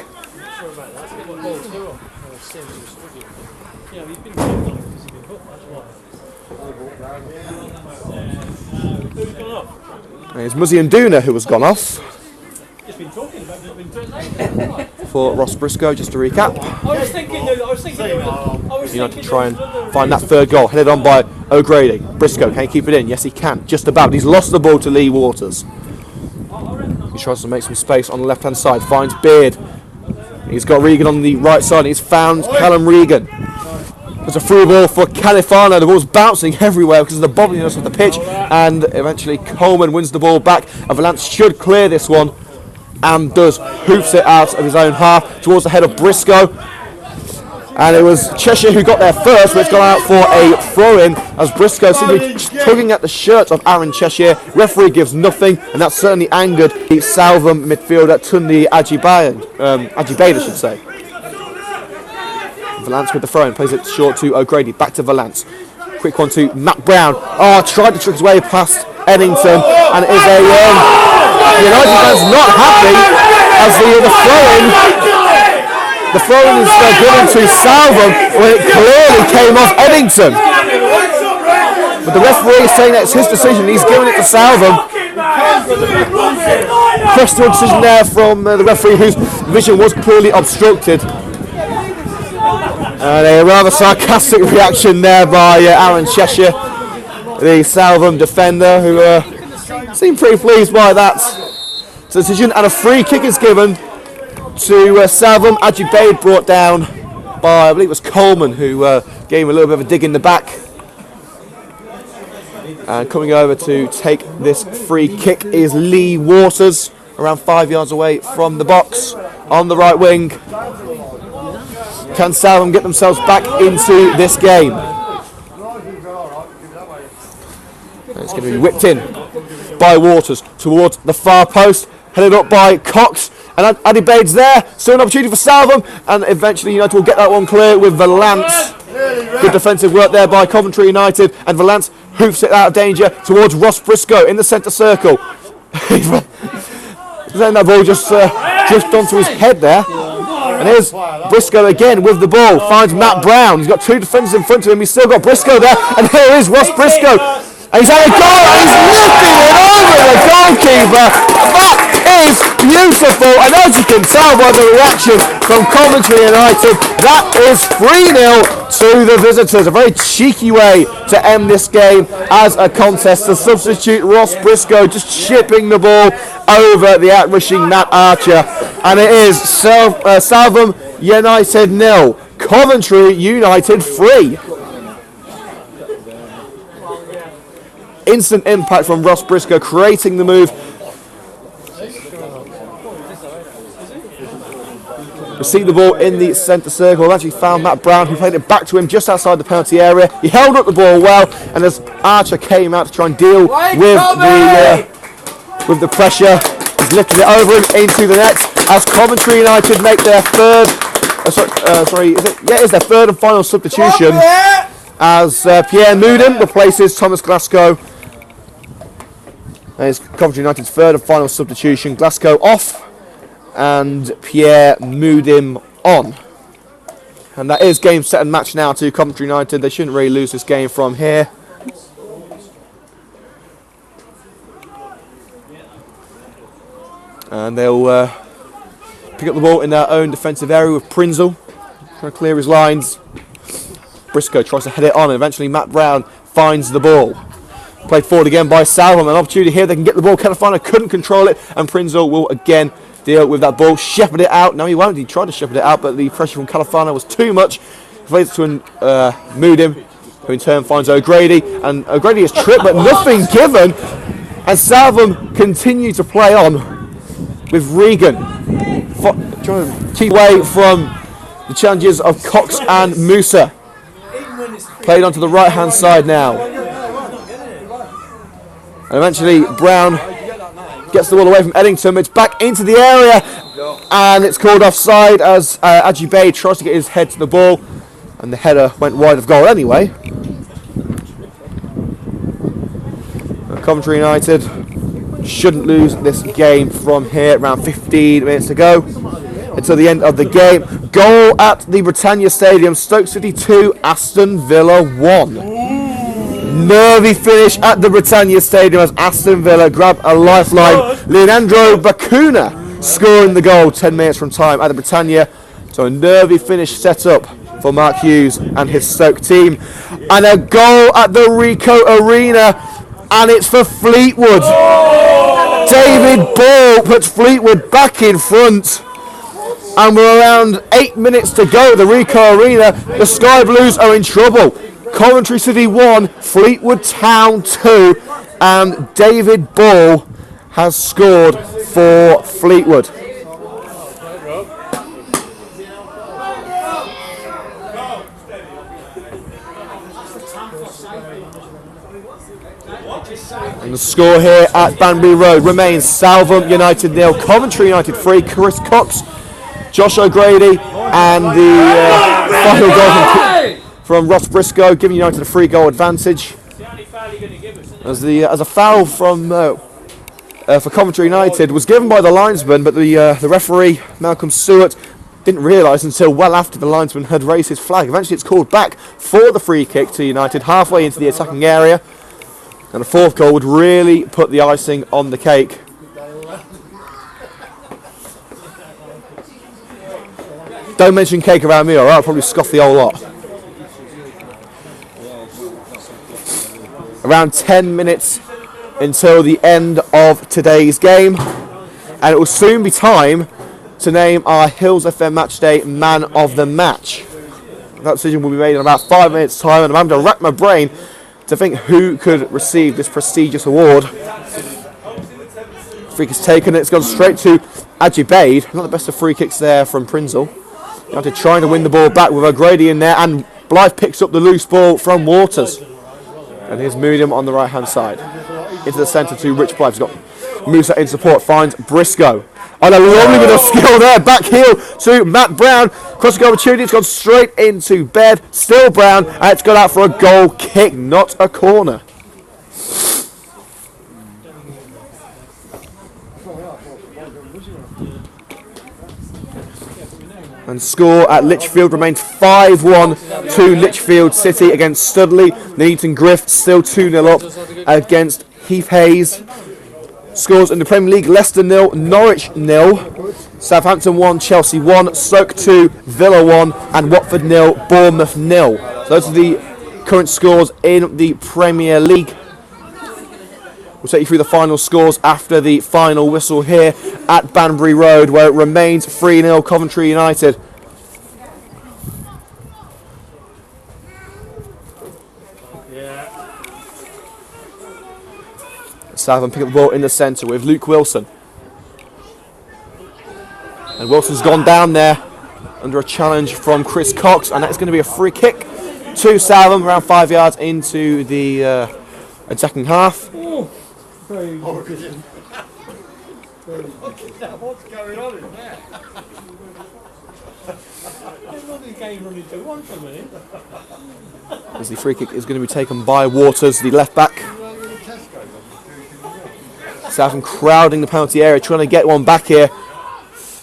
And it's Muzzy Nduna who has gone off for Ross Briscoe, just to recap. United try and find that third goal, headed on by O'Grady. Briscoe, can he keep it in? Yes he can, just about. He's lost the ball to Lee Waters. He tries to make some space on the left hand side, finds Beard. He's got Regan on the right side, and he's found Callum Regan. There's a through ball for Califano. The ball's bouncing everywhere because of the bobbliness of the pitch, and eventually Coleman wins the ball back. And Valance should clear this one, and does. Hoops it out of his own half towards the head of Briscoe. And it was Cheshire who got there first, but it's gone out for a throw-in as Briscoe simply tugging at the shirt of Aaron Cheshire. Referee gives nothing, and that certainly angered the Southam midfielder Tunde Ajibade, I should say. Valance with the throw-in, plays it short to O'Grady, back to Valance. Quick one to Matt Brown. Tried to trick his way past Eddington, and it is a United fans not happy as the throw-in. The throw-in is given to Southam when it clearly came off Eddington. But the referee is saying that it's his decision. He's giving it to Southam. Questionable decision there from the referee, whose vision was clearly obstructed. And a rather sarcastic reaction there by Aaron Cheshire, the Southam defender, who seemed pretty pleased by that decision. And a free kick is given to Southam. Ajibade brought down by, I believe it was Coleman, who gave him a little bit of a dig in the back. And coming over to take this free kick is Lee Waters, around 5 yards away from the box on the right wing. Can Southam get themselves back into this game? And it's going to be whipped in by Waters towards the far post, headed up by Cox. And Adibade's there, still an opportunity for Southam, and eventually United will get that one clear with Valance. Good defensive work there by Coventry United, and Valance hoops it out of danger towards Ross Briscoe in the centre circle. Then that ball just drifted onto his head there. And here's Briscoe again with the ball, finds Matt Brown. He's got two defenders in front of him, he's still got Briscoe there, and here is Ross Briscoe. And he's had a goal, and he's lifting it over the goalkeeper. That is beautiful, and as you can tell by the reaction from Coventry United, that is 3-0 to the visitors. A very cheeky way to end this game as a contest. The substitute Ross Briscoe just chipping the ball over the out-rushing Matt Archer. And it is Southam United 0, Coventry United 3. Instant impact from Ross Briscoe, creating the move. Received the ball in the centre circle. Actually found Matt Brown, who played it back to him just outside the penalty area. He held up the ball well, and as Archer came out to try and deal with the pressure, he's lifted it over him into the net as Coventry United make their third. It's their third and final substitution as Pierre Moudin replaces Thomas Glasgow. And it's Coventry United's third and final substitution. Glasgow off and Pierre Moudin on. And that is game, set and match now to Coventry United. They shouldn't really lose this game from here. And they'll pick up the ball in their own defensive area with Prinzel trying to clear his lines. Briscoe tries to head it on, and eventually Matt Brown finds the ball. Played forward again by Southam. An opportunity here, they can get the ball. Califano couldn't control it, and Prinzel will again deal with that ball. Shepherd it out. No, he won't. He tried to shepherd it out, but the pressure from Califano was too much. He plays it to Moudin, who in turn finds O'Grady, and O'Grady is tripped, but nothing given. And Southam continue to play on with Regan trying to keep away from the challenges of Cox and Musa. Played onto the right hand side now. And eventually Brown gets the ball away from Eddington. It's back into the area, and it's called offside as Ajibade tries to get his head to the ball, and the header went wide of goal anyway. Coventry United shouldn't lose this game from here. Around 15 minutes to go until the end of the game. Goal at the Britannia Stadium. Stoke City 2, Aston Villa 1. Nervy finish at the Britannia Stadium as Aston Villa grab a lifeline. Leandro Bacuna scoring the goal 10 minutes from time at the Britannia. So a nervy finish set up for Mark Hughes and his Stoke team. And a goal at the Ricoh Arena, and it's for Fleetwood. David Ball puts Fleetwood back in front. And we're around 8 minutes to go at the Ricoh Arena. The Sky Blues are in trouble. Coventry City 1, Fleetwood Town 2, and David Ball has scored for Fleetwood. And the score here at Banbury Road remains Southam United 0, Coventry United 3, Chris Cox, Josh O'Grady, and the final goal from Ross Briscoe, giving United a 3-goal advantage. As a foul from for Coventry United was given by the linesman, but the referee Malcolm Stewart didn't realise until well after the linesman had raised his flag. Eventually, it's called back for the free kick to United halfway into the attacking area. And a fourth goal would really put the icing on the cake. Don't mention cake around me, alright? I'll probably scoff the whole lot. Around 10 minutes until the end of today's game. And it will soon be time to name our Hillz FM Matchday Man of the Match. That decision will be made in about 5 minutes' time, and I'm having to rack my brain to think who could receive this prestigious award. Free kick's taken, it's gone straight to Ajibade. Not the best of free kicks there from Prinzel. United trying to win the ball back with O'Grady in there, and Blythe picks up the loose ball from Waters. And here's Moodium on the right hand side. Into the centre to Rich Blythe. He's got Musa in support, finds Briscoe. And a lovely bit of skill there, back heel to Matt Brown. Crossing opportunity, it's gone straight into bed. Still Brown, and it's gone out for a goal kick, not a corner. And score at Lichfield remains 5-1 to Lichfield City against Studley. Neaton Griff still 2-0 up against Heath Hayes. Scores in the Premier League: Leicester 0, Norwich 0, Southampton 1, Chelsea 1, Stoke 2, Villa 1, and Watford 0, Bournemouth 0. So those are the current scores in the Premier League. We'll take you through the final scores after the final whistle here at Banbury Road, where it remains 3-0 Coventry United. Southam pick up the ball in the centre with Luke Wilson. And Wilson's gone down there under a challenge from Chris Cox, and that's going to be a free kick to Southam around 5 yards into the attacking half. Very good. What's going on in there? The game running to one for a minute. As the free kick is going to be taken by Waters, the left back. Southam crowding the penalty area, trying to get one back here,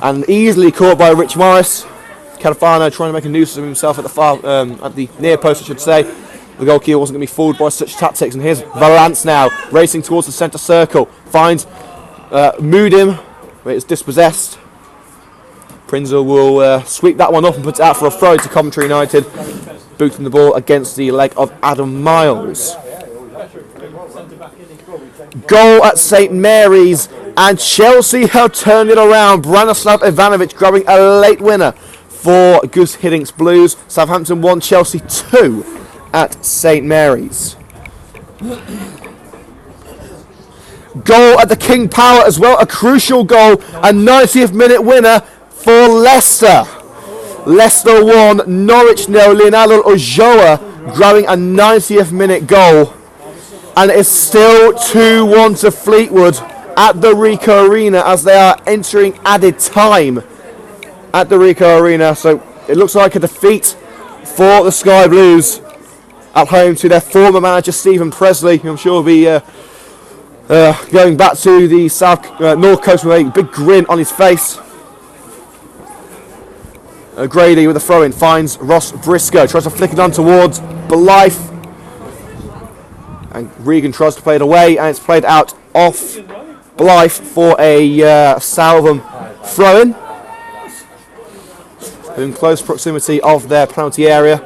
and easily caught by Rich Morris. Califano trying to make a nuisance of himself at the far, at the near post, I should say. The goalkeeper wasn't going to be fooled by such tactics, and here's Valance now racing towards the centre circle. Finds Moodim, where it's dispossessed. Prinzel will sweep that one up and put it out for a throw to Coventry United, booting the ball against the leg of Adam Miles. Goal at St Mary's, and Chelsea have turned it around. Branislav Ivanovic grabbing a late winner for Gus Hiddink's Blues. Southampton 1, Chelsea 2 at St Mary's. Goal at the King Power as well, a crucial goal, a 90th minute winner for Leicester. Leicester 1, Norwich 0, Leonardo Ojoa grabbing a 90th minute goal. And it's still 2-1 to Fleetwood at the Ricoh Arena as they are entering added time at the Ricoh Arena. So it looks like a defeat for the Sky Blues at home to their former manager Stephen Presley, who I'm sure will be going back to the North Coast with a big grin on his face. Grady with a throw-in finds Ross Briscoe, tries to flick it on towards Blythe. And Regan tries to play it away, and it's played out off Blythe for a Southam throw-in. In close proximity of their penalty area.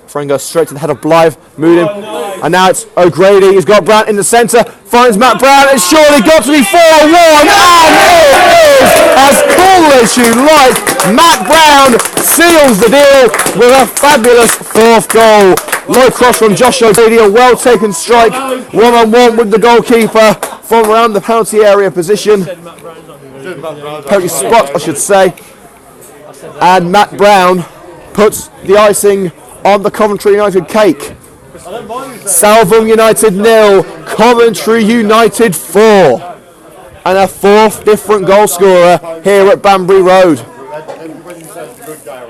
Throwing goes straight to the head of Blythe. Moodim And now it's O'Grady. He's got Brown in the centre. Finds Matt Brown. It's surely got to be 4-1. And it is as cool as you like. Matt Brown seals the deal with a fabulous fourth goal. Low cross from Josh O'Grady. A well taken strike. 1-on-1 with the goalkeeper from around the penalty area position. Penalty spot, I should say. And Matt Brown puts the icing on the Coventry United cake. Southam United 0, Coventry United 4. And a fourth different goal scorer here at Banbury Road.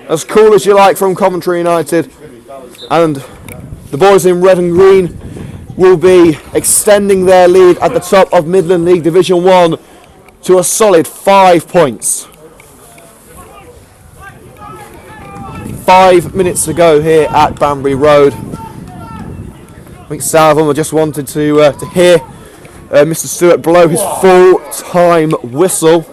As cool as you like from Coventry United. And the boys in red and green will be extending their lead at the top of Midland League Division 1 to a solid 5 points. 5 minutes to go here at Banbury Road. I think Southam just wanted to hear Mr. Stewart blow his full-time whistle.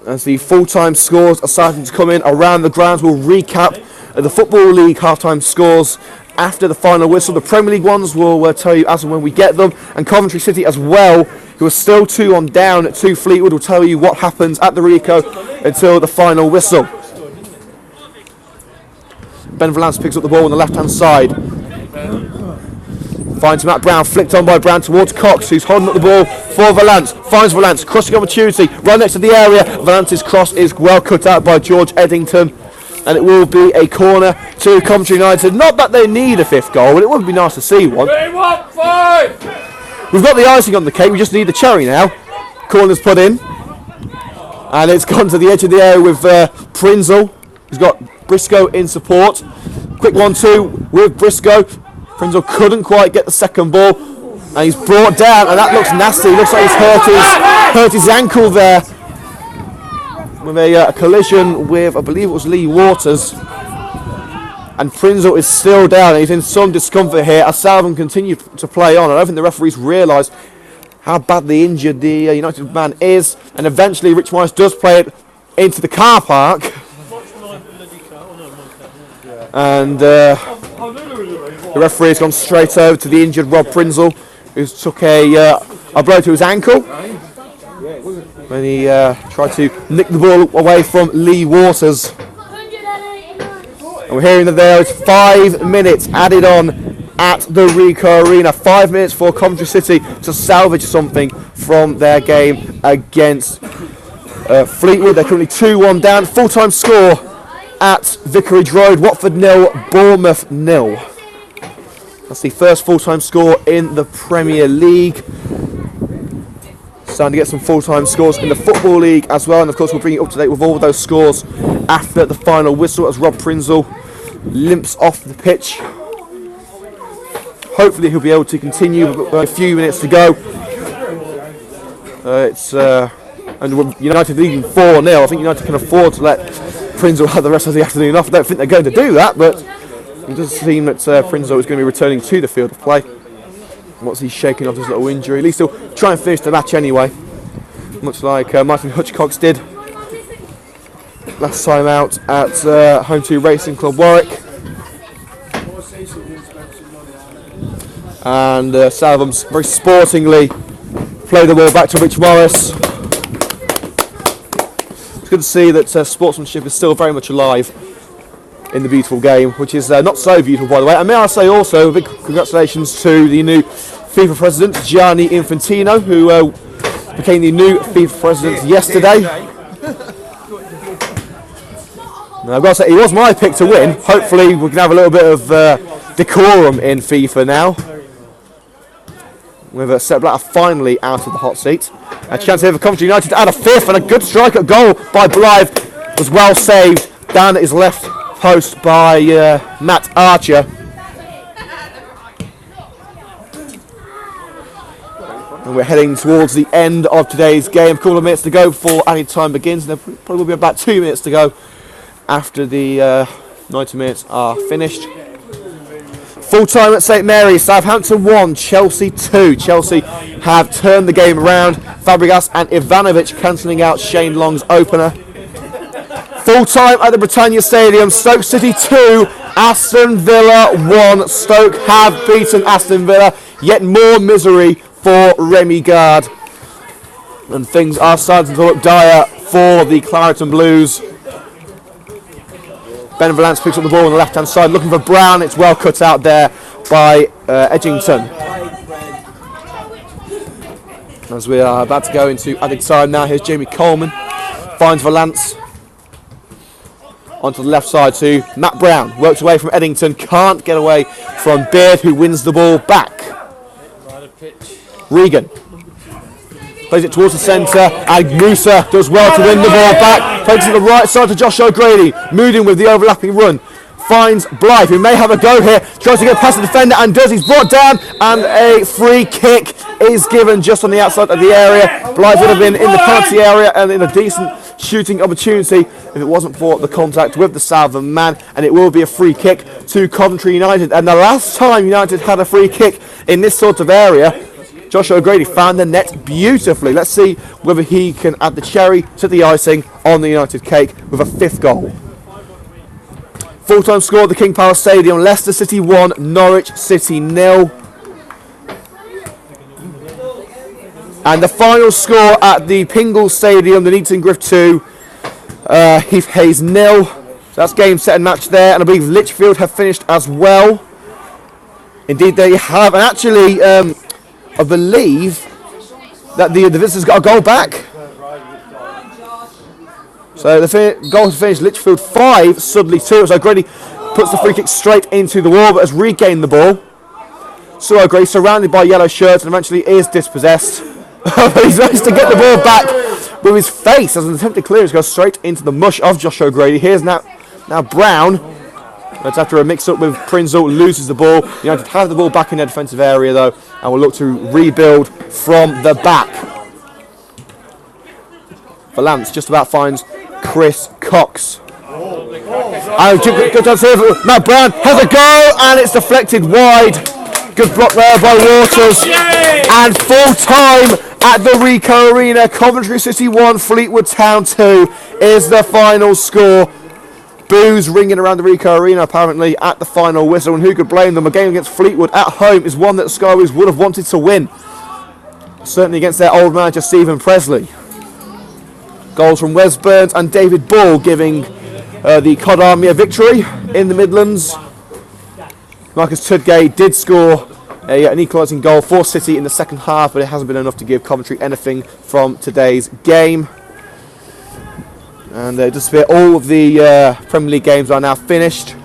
As the full-time scores are starting to come in around the grounds, we'll recap the Football League half-time scores after the final whistle. The Premier League ones we'll tell you as and when we get them. And Coventry City as well, who are still 2-1 down to Fleetwood, will tell you what happens at the Rico until the final whistle. Ben Valance picks up the ball on the left-hand side. Finds Matt Brown, flicked on by Brown towards Cox, who's holding up the ball for Valance. Finds Valance, crossing opportunity, right next to the area. Valance's cross is well cut out by George Eddington. And it will be a corner to Coventry United. Not that they need a fifth goal, but it would be nice to see one. We've got the icing on the cake, we just need the cherry now. Corner's put in. And it's gone to the edge of the area with Prinzel. He's got Briscoe in support. Quick 1-2 with Briscoe. Prinzel couldn't quite get the second ball. And he's brought down, and that looks nasty. Looks like he's hurt his ankle there. With a collision with, I believe it was Lee Waters. And Prinzel is still down. He's in some discomfort here as Southam continue to play on. I don't think the referees realise how badly injured the United man is. And eventually Rich Morris does play it into the car park. And the referee has gone straight over to the injured Rob Prinzel, who took a blow to his ankle when he tried to nick the ball away from Lee Waters. And we're hearing that there is 5 minutes added on at the Rico Arena. 5 minutes for Coventry City to salvage something from their game against Fleetwood. They're currently 2-1 down. Full-time score at Vicarage Road. Watford 0, Bournemouth 0. That's the first full-time score in the Premier League. Starting to get some full-time scores in the Football League as well. And of course we'll bring you up to date with all of those scores after the final whistle as Rob Prinzel limps off the pitch. Hopefully he'll be able to continue with a few minutes to go. And United leading 4-0. I think United can afford to let Prinzel have the rest of the afternoon off. I don't think they're going to do that, but it does seem that Prinzel is going to be returning to the field of play. Once he's shaking off his little injury, at least he'll try and finish the match anyway. Much like Martin Hutchcox did last time out at home to Racing Club Warwick. And Southam very sportingly play the ball back to Rich Morris. It's good to see that sportsmanship is still very much alive in the beautiful game, which is not so beautiful, by the way. And may I say also a big congratulations to the new FIFA president, Gianni Infantino, who became the new FIFA president yesterday. Now, I've got to say, he was my pick to win. Hopefully we can have a little bit of decorum in FIFA now. With Sepp Blatter finally out of the hot seat. A chance here for Coventry United to add a fifth, and a good strike at goal by Blythe was well saved down at his left post by Matt Archer. And we're heading towards the end of today's game. A couple of minutes to go before any time begins. There probably will be about 2 minutes to go after the 90 minutes are finished. Full time at St Mary's, Southampton 1, Chelsea 2. Chelsea have turned the game around. Fabregas and Ivanovic cancelling out Shane Long's opener. Full time at the Britannia Stadium, Stoke City 2, Aston Villa 1. Stoke have beaten Aston Villa. Yet more misery for Remy Gard. And things are starting to look dire for the Claret and Blues. Ben Valance picks up the ball on the left-hand side, looking for Brown. It's well cut out there by Edgington. As we are about to go into added time now, here's Jamie Coleman. Finds Valance. Onto the left side to Matt Brown. Works away from Eddington. Can't get away from Beard, who wins the ball back. Regan plays it towards the centre, and Musa does well to win the ball back. Plays it to the right side to Josh O'Grady. Mooding with the overlapping run. Finds Blythe, who may have a go here. Tries to get past the defender and does. He's brought down, and a free kick is given just on the outside of the area. Blythe would have been in the penalty area and in a decent shooting opportunity if it wasn't for the contact with the Southam man, and it will be a free kick to Coventry United. And the last time United had a free kick in this sort of area, Josh O'Grady found the net beautifully. Let's see whether he can add the cherry to the icing on the United cake with a 5th goal. Full-time score at the King Power Stadium. Leicester City 1, Norwich City 0. And the final score at the Pingle Stadium, the Neaton Griff 2, Heath Hayes 0. So that's game, set and match there. And I believe Lichfield have finished as well. Indeed they have. And actually, I believe that the visitors got a goal back. So the goal has finished Lichfield 5, Sudley 2. So O'Grady puts the free kick straight into the wall, but has regained the ball. So O'Grady, surrounded by yellow shirts, and eventually is dispossessed. He's managed to get the ball back with his face as an attempted clearance goes straight into the mush of Josh O'Grady. Here's now Brown. But after a mix-up with Prinzel, loses the ball. United have the ball back in their defensive area though, and will look to rebuild from the back. Valance just about finds Chris Cox. Good time save. Matt Brown has a go, and it's deflected wide. Good block there by Waters. And full time at the Ricoh Arena. Coventry City 1, Fleetwood Town 2 is the final score. Boos ringing around the Ricoh Arena apparently at the final whistle, and who could blame them? A game against Fleetwood at home is one that the Skyways would have wanted to win. Certainly against their old manager Stephen Presley. Goals from Wes Burns and David Ball giving the Cod Army a victory in the Midlands. Marcus Tudgay did score an equalising goal for City in the second half, but it hasn't been enough to give Coventry anything from today's game. And just about all of the Premier League games are now finished.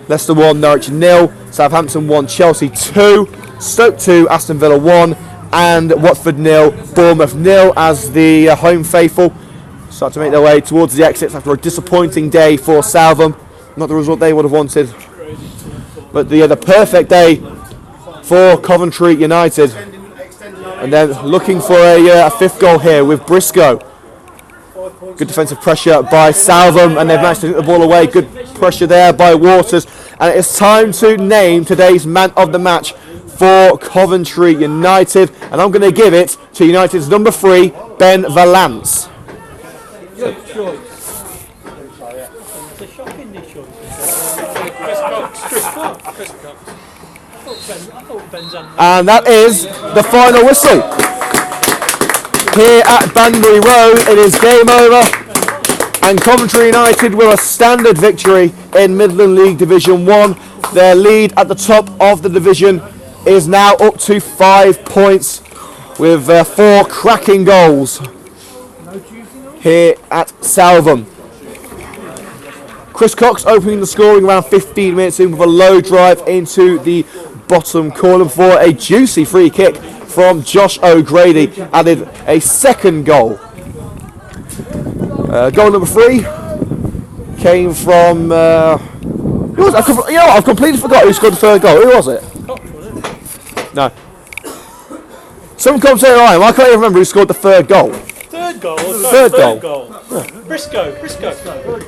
Leicester 1, Norwich 0, Southampton 1, Chelsea 2, Stoke 2, Aston Villa 1, and Watford 0, Bournemouth 0 as the home faithful start to make their way towards the exits after a disappointing day for Southam. Not the result they would have wanted, but the perfect day for Coventry United. And then looking for a 5th goal here with Briscoe. Good defensive pressure by Southam, and they've managed to get the ball away. Good pressure there by Waters. And it's time to name today's man of the match for Coventry United. And I'm going to give it to United's number 3, Ben Valance. And that is the final whistle. Here at Banbury Road, it is game over, and Coventry United with a standard victory in Midland League Division 1. Their lead at the top of the division is now up to 5 points with 4 cracking goals here at Southam. Chris Cox opening the scoring around 15 minutes in with a low drive into the bottom corner for a juicy free kick from Josh O'Grady, added a 2nd goal. Goal number 3 came from. Who was it? I've completely forgot who scored the 3rd goal. Who was it? No. Someone come say I can't even remember who scored the 3rd goal. 3rd goal. Third goal. Briscoe.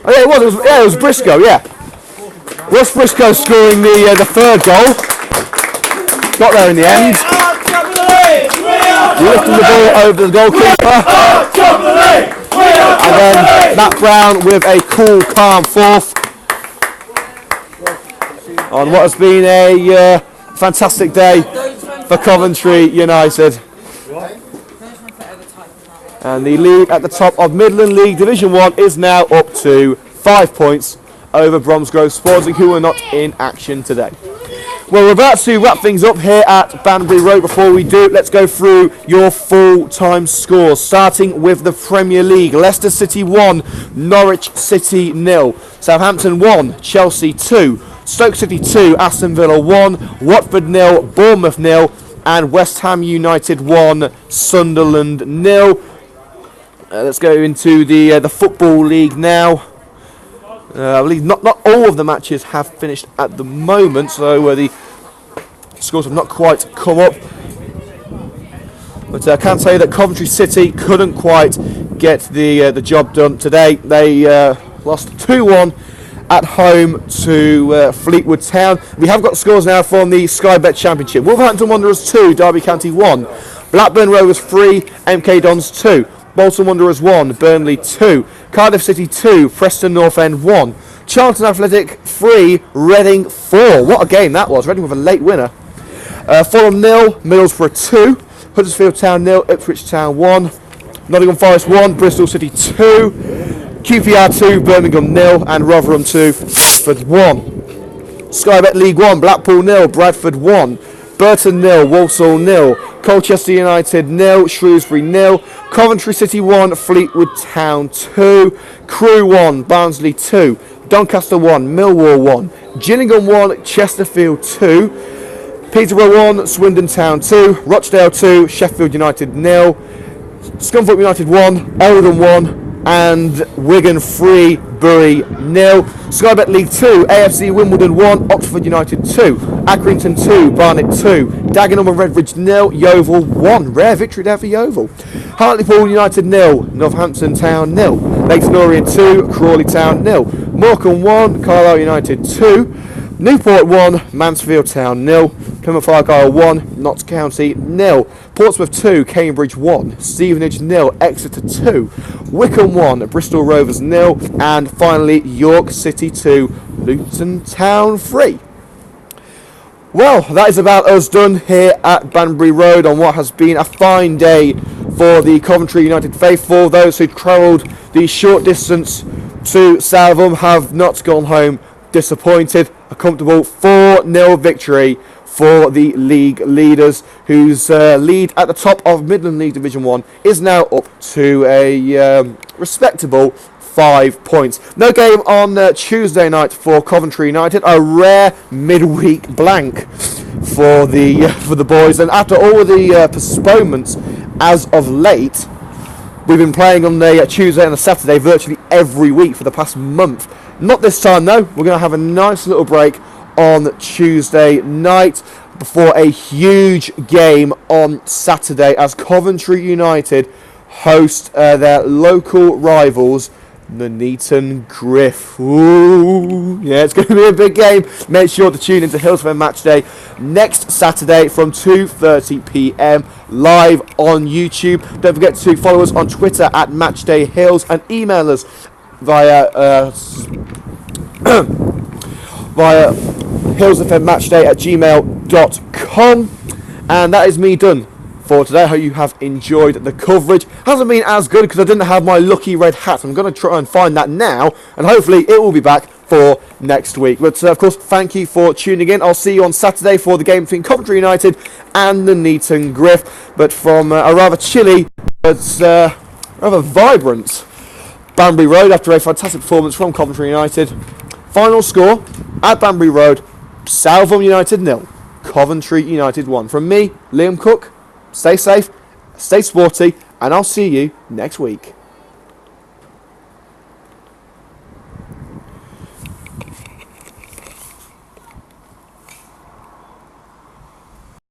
Oh, yeah, it was Briscoe. Yeah. Ross Briscoe scoring the 3rd goal. Got there in the end. Lifting the ball over the goalkeeper. And then Matt Brown with a cool, calm 4th. on what has been a fantastic day for Coventry United. And the lead at the top of Midland League Division 1 is now up to 5 points over Bromsgrove Sporting, who are not in action today. Well, we're about to wrap things up here at Banbury Road. Before we do, let's go through your full-time scores, starting with the Premier League. Leicester City 1, Norwich City 0, Southampton 1, Chelsea 2, Stoke City 2, Aston Villa 1, Watford 0, Bournemouth 0, and West Ham United 1, Sunderland 0. Let's go into the Football League now. I believe not all of the matches have finished at the moment, so the scores have not quite come up. But I can tell you that Coventry City couldn't quite get the job done today. They lost 2-1 at home to Fleetwood Town. We have got scores now from the Sky Bet Championship. Wolverhampton Wanderers 2, Derby County 1, Blackburn Rovers 3, MK Dons 2, Bolton Wanderers 1, Burnley 2, Cardiff City 2, Preston North End 1, Charlton Athletic 3, Reading 4. What a game that was. Reading with a late winner. Fulham 0, Middlesbrough 2, Huddersfield Town 0, Ipswich Town 1, Nottingham Forest 1, Bristol City 2, QPR 2, Birmingham 0, and Rotherham 2, Bradford 1. Sky Bet League 1, Blackpool 0, Bradford 1, Burton 0, Walsall 0, Colchester United 0, Shrewsbury 0, Coventry City 1, Fleetwood Town 2, Crewe 1, Barnsley 2, Doncaster 1, Millwall 1, Gillingham 1, Chesterfield 2, Peterborough 1, Swindon Town 2, Rochdale 2, Sheffield United 0, Scunthorpe United 1, Eldon 1, and Wigan 3, Bury 0. Sky Bet League 2, AFC Wimbledon 1, Oxford United 2, Accrington 2, Barnet 2, Dagenham and Redbridge 0, Yeovil 1. Rare victory there for Yeovil. Hartlepool United 0, Northampton Town 0, Leyton Orient 2, Crawley Town 0, Morecambe 1, Carlisle United 2, Newport 1, Mansfield Town 0, Plymouth Argyle 1, Notts County 0, Portsmouth 2, Cambridge 1, Stevenage 0, Exeter 2, Wickham 1, Bristol Rovers 0, and finally York City 2, Luton Town 3. Well, that is about us done here at Banbury Road on what has been a fine day for the Coventry United faithful. Those who travelled the short distance to Southam have not gone home disappointed. A comfortable 4-0 victory for the league leaders, whose lead at the top of Midland League Division 1 is now up to a respectable 5 points. No game on Tuesday night for Coventry United, a rare midweek blank for the boys, and after all the postponements as of late, we've been playing on the Tuesday and the Saturday virtually every week for the past month. Not this time though. We're going to have a nice little break on Tuesday night before a huge game on Saturday as Coventry United host their local rivals, Nuneaton Griff. Ooh, yeah, it's going to be a big game. Make sure to tune into Hillz FM Matchday next Saturday from 2:30 p.m. live on YouTube. Don't forget to follow us on Twitter at MatchdayHills and email us via via hillsfmmatchday@gmail.com. And that is me done for today. I hope you have enjoyed the coverage. Hasn't been as good because I didn't have my lucky red hat. I'm going to try and find that now, and hopefully it will be back for next week. But of course, thank you for tuning in. I'll see you on Saturday for the game between Coventry United and the Nuneaton Griff. But from a rather chilly but rather vibrant Banbury Road after a fantastic performance from Coventry United. Final score at Banbury Road: Southam United 0, Coventry United 1. From me, Liam Cook, stay safe, stay sporty, and I'll see you next week.